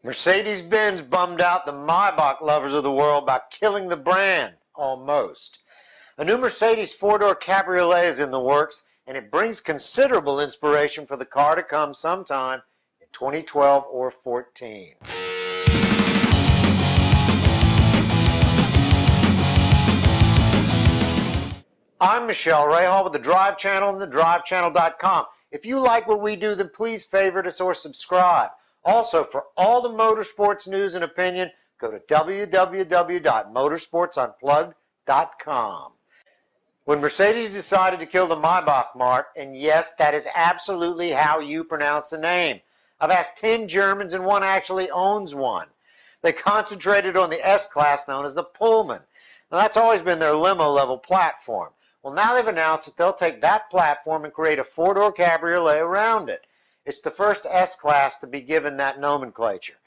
Mercedes-Benz bummed out the Maybach lovers of the world by killing the brand, almost. A new Mercedes four-door cabriolet is in the works, and it brings considerable inspiration for the car to come sometime in 2012 or 14. I'm Michelle Rahal with the Drive Channel and thedrivechannel.com. If you like what we do, then please favorite us or subscribe. Also, for all the motorsports news and opinion, go to www.motorsportsunplugged.com. When Mercedes decided to kill the Maybach mark, and yes, that is absolutely how you pronounce the name. I've asked 10 Germans and one actually owns one. They concentrated on the S-Class known as the Pullman. Now, that's always been their limo-level platform. Well, now they've announced that they'll take that platform and create a four-door cabriolet around it. It's the first S-Class to be given that nomenclature.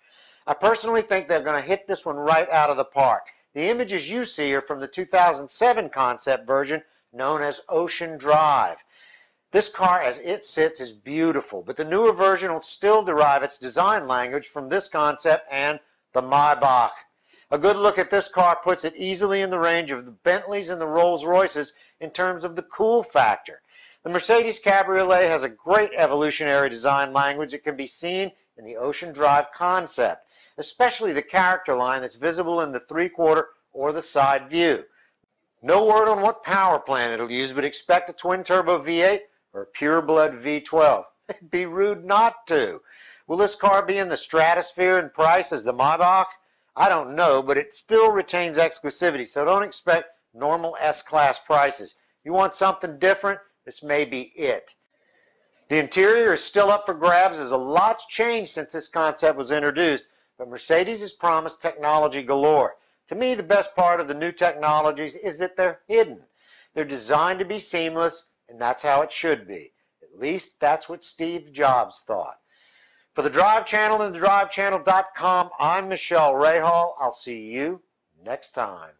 I personally think they're going to hit this one right out of the park. The images you see are from the 2007 concept version known as Ocean Drive. This car, as it sits, is beautiful, but the newer version will still derive its design language from this concept and the Maybach. A good look at this car puts it easily in the range of the Bentleys and the Rolls-Royces in terms of the cool factor. The Mercedes Cabriolet has a great evolutionary design language that can be seen in the Ocean Drive concept, especially the character line that's visible in the three-quarter or the side view. No word on what power plant it'll use, but expect a twin-turbo V8 or a pure-blood V12. It'd be rude not to. Will this car be in the stratosphere in price as the Maybach? I don't know, but it still retains exclusivity, so don't expect normal S-Class prices. You want something different? This may be it. The interior is still up for grabs as a lot's changed since this concept was introduced, but Mercedes has promised technology galore. To me, the best part of the new technologies is that they're hidden. They're designed to be seamless, and that's how it should be. At least that's what Steve Jobs thought. For the Drive Channel and thedrivechannel.com, I'm Michelle Rahal. I'll see you next time.